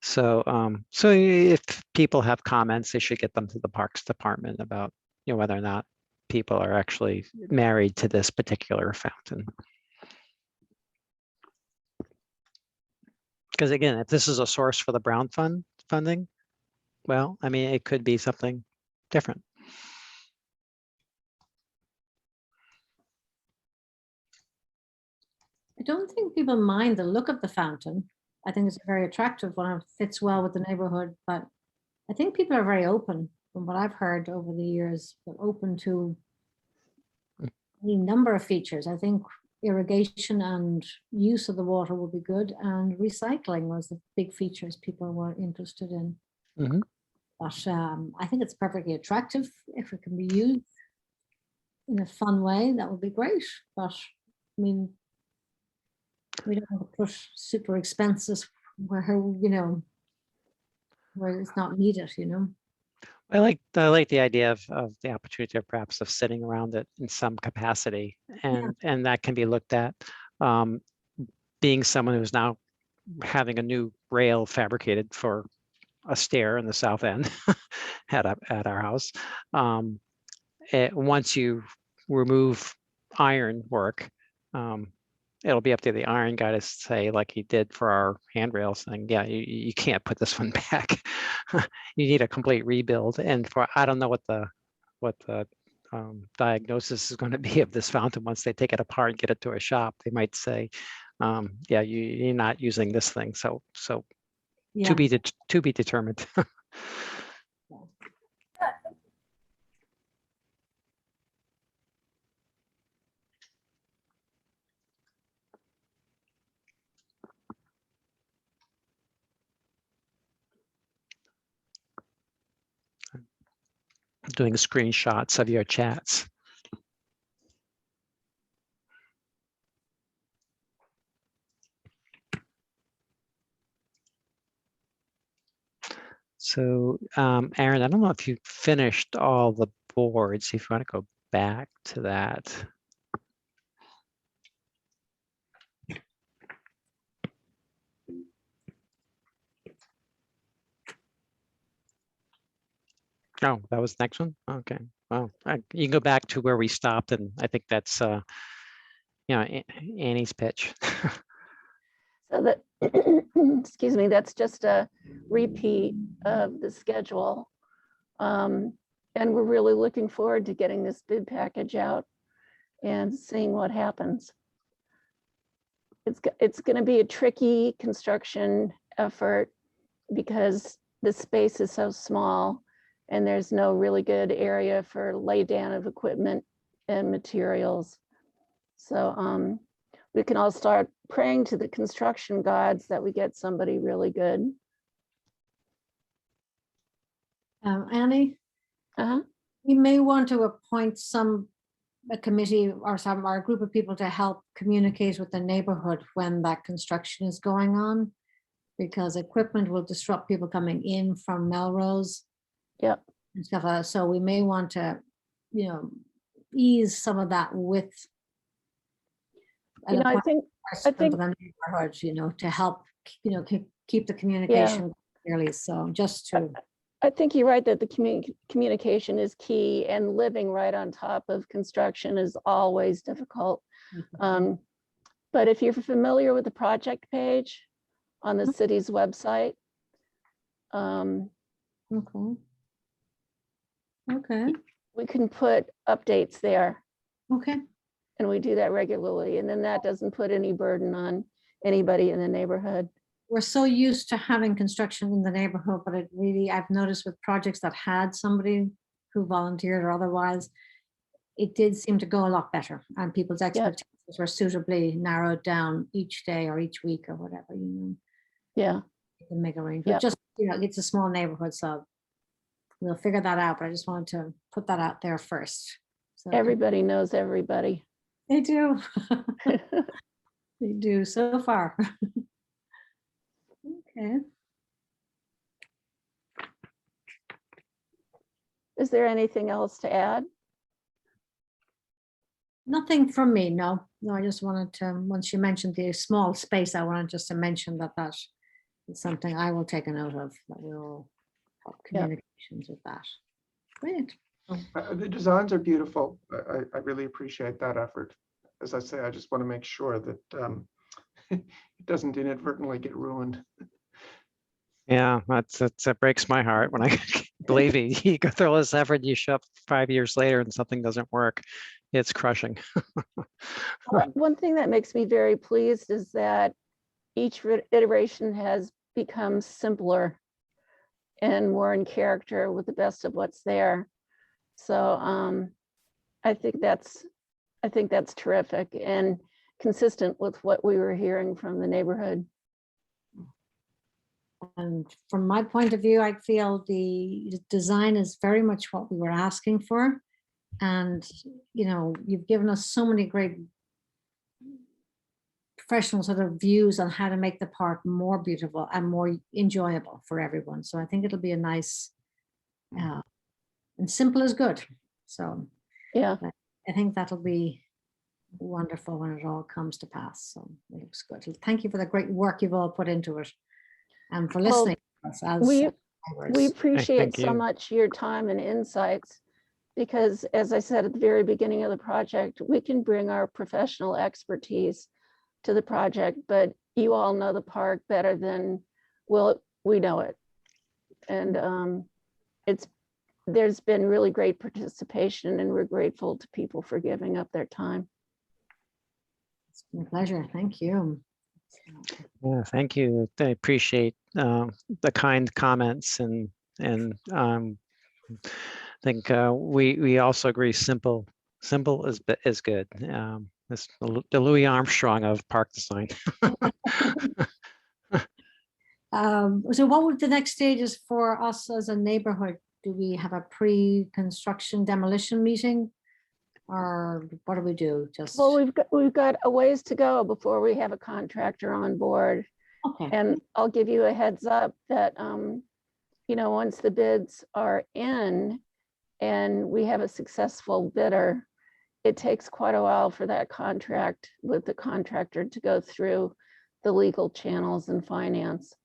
So, so if people have comments, they should get them to the Parks Department about, whether or not people are actually married to this particular fountain. Because again, if this is a source for the Brown funding, well, I mean, it could be something different. I don't think people mind the look of the fountain. I think it's a very attractive one. It fits well with the neighborhood, but I think people are very open from what I've heard over the years, but open to any number of features. I think irrigation and use of the water will be good, and recycling was the big features people were interested in. Mhm. But I think it's perfectly attractive if it can be used in a fun way. That would be great. But I mean, we don't want to push super expenses where where it's not needed. I like the idea of the opportunity of perhaps of sitting around it in some capacity, and that can be looked at. Being someone who's now having a new rail fabricated for a stair in the south end at our house. Once you remove iron work, it'll be up to the iron guy to say, like he did for our handrail, saying, yeah, you can't put this one back. You need a complete rebuild. And I don't know what the diagnosis is going to be of this fountain once they take it apart and get it to a shop. They might say, yeah, you're not using this thing. So Yeah. to be determined. Doing screenshots of your chats. So, Aaron, I don't know if you finished all the boards. If you want to go back to that. Oh, that was the next one? Okay. Well, you can go back to where we stopped, and I think that's, Annie's pitch. So that, excuse me, that's just a repeat of the schedule. And we're really looking forward to getting this bid package out and seeing what happens. It's going to be a tricky construction effort because the space is so small and there's no really good area for lay down of equipment and materials. So we can all start praying to the construction gods that we get somebody really good. Annie, we may want to appoint a committee or a group of people to help communicate with the neighborhood when that construction is going on, because equipment will disrupt people coming in from Melrose. Yep. And stuff. So we may want to, ease some of that with. I think for the neighborhood, to help, keep the communication clearly. So just to. I think you're right that the communication is key, and living right on top of construction is always difficult. But if you're familiar with the project page on the city's website, Okay. we can put updates there. Okay. And we do that regularly. And then that doesn't put any burden on anybody in the neighborhood. We're so used to having construction in the neighborhood, but I've noticed with projects that had somebody who volunteered or otherwise, it did seem to go a lot better, and people's expectations were suitably narrowed down each day or each week or whatever, Yeah, you can make arrangements. Yep. Just, it's a small neighborhood, so we'll figure that out, but I just wanted to put that out there first. So everybody knows everybody. they do. They do so far. Okay. Is there anything else to add? Nothing from me, no. No, I just wanted to, once you mentioned the small space, I wanted just to mention that that is something I will take a note of, that we'll have communications with that. Great. The designs are beautiful. I really appreciate that effort. As I say, I just want to make sure that it doesn't inadvertently get ruined. Yeah, that breaks my heart when I believe me, you go through all this effort, you show up 5 years later and something doesn't work. It's crushing. One thing that makes me very pleased is that each iteration has become simpler and more in character with the best of what's there. So I think that's terrific and consistent with what we were hearing from the neighborhood. And from my point of view, I feel the design is very much what we were asking for. And, you've given us so many great professional sort of views on how to make the park more beautiful and more enjoyable for everyone. So I think it'll be a nice, and simple is good. So Yeah, I think that'll be wonderful when it all comes to pass. So it looks good. Thank you for the great work you've all put into it and for Well, listening to us as we members. appreciate thank so you. much your time and insights because, as I said at the very beginning of the project, we can bring our professional expertise to the project, but you all know the park better than we know it. And there's been really great participation, and we're grateful to people for giving up their time. It's been a pleasure. Thank you. Yeah, thank you. I appreciate the kind comments and I think we also agree simple is good. It's the Louis Armstrong of park design. So what would the next stages for us as a neighborhood? Do we have a pre-construction demolition meeting? Or what do we do? Just, Well, we've got a ways to go before we have a contractor on board. okay, And I'll give you a heads up that, once the bids are in and we have a successful bidder, it takes quite a while for that contract with the contractor to go through the legal channels and finance.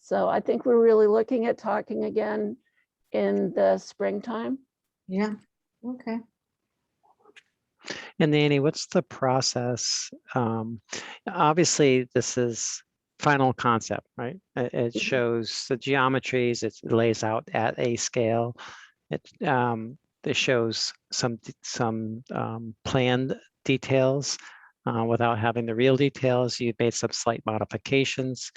So I think we're really looking at talking again in the springtime. yeah, okay. And Nanny, what's the process? Obviously, this is final concept, right? It shows the geometries, it lays out at a scale. It shows some planned details without having the real details. You've made some slight modifications.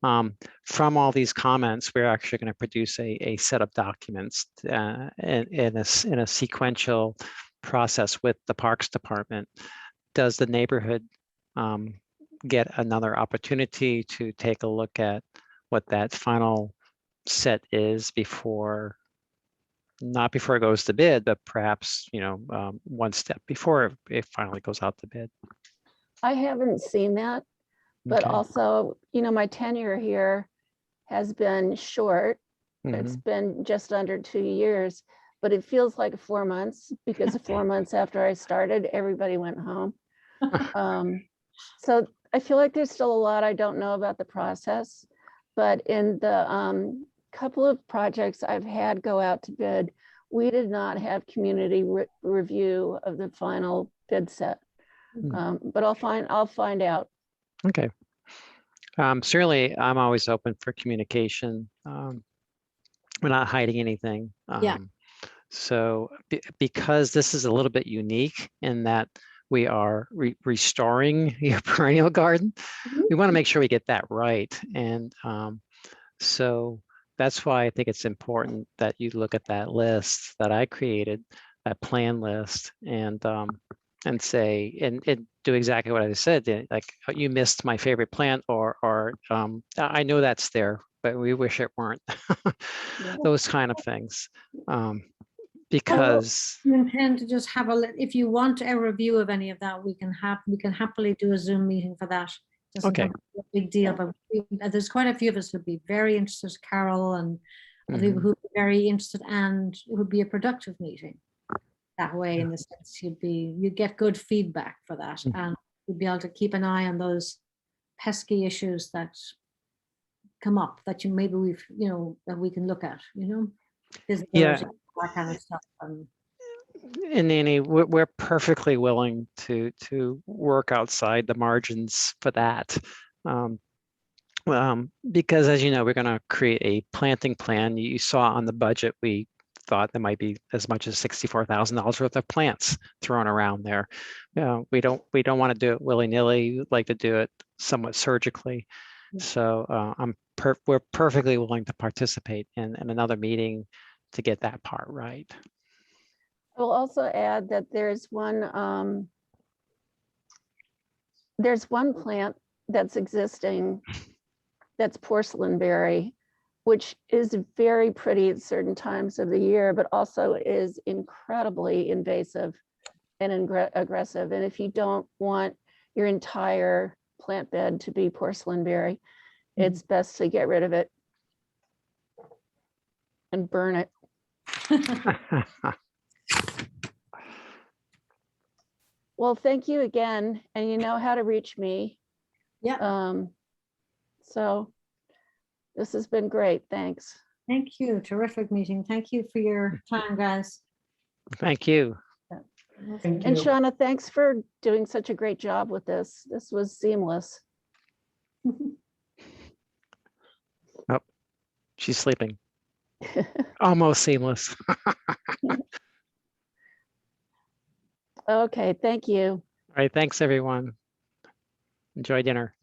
From all these comments, we're actually going to produce a set of documents in a sequential process with the Parks Department. Does the neighborhood get another opportunity to take a look at what that final set is before, not before it goes to bid, but perhaps, one step before it finally goes out to bid? I haven't seen that, but Okay. also, my tenure here has been short. It's Mhm. been just under 2 years, but it feels like 4 months because 4 months after I started, everybody went home. So I feel like there's still a lot I don't know about the process, but in the couple of projects I've had go out to bid, we did not have community review of the final bid set. But I'll find out. Okay. Certainly, I'm always open for communication. We're not hiding anything. Yeah. So because this is a little bit unique in that we are restoring your perennial garden, we want to make sure we get that right. And so that's why I think it's important that you look at that list that I created, that plan list, and and say, and do exactly what I said, like, "Oh, you missed my favorite plant," or I know that's there, but we wish it weren't. Those kind of things. Because You intend to just have if you want a review of any of that, we can happily do a Zoom meeting for that. Doesn't Okay. have to be a big deal, but there's quite a few of us who'd be very interested, Carol and other people who'd be very interested, and it would be a productive meeting that way, in the sense you get good feedback for that, and you'd be able to keep an eye on those pesky issues that come up that maybe that we can look at, visibility, that kind of stuff. And Nanny, we're perfectly willing to work outside the margins for that. Because as you know, we're going to create a planting plan. You saw on the budget, we thought there might be as much as $64,000 worth of plants thrown around there. We don't want to do it willy-nilly. We'd like to do it somewhat surgically. So we're perfectly willing to participate in another meeting to get that part right. I will also add that there's one plant that's existing, that's porcelain berry, which is very pretty at certain times of the year, but also is incredibly invasive and aggressive. And if you don't want your entire plant bed to be porcelain berry, it's best to get rid of it and burn it. Well, thank you again, and you know how to reach me. Yeah. So this has been great. Thanks. Thank you. Terrific meeting. Thank you for your time, guys. Thank you. Thank And you. Shauna, thanks for doing such a great job with this. This was seamless. Oh, she's sleeping. Almost seamless. Okay, thank you. All right, thanks everyone. Enjoy dinner.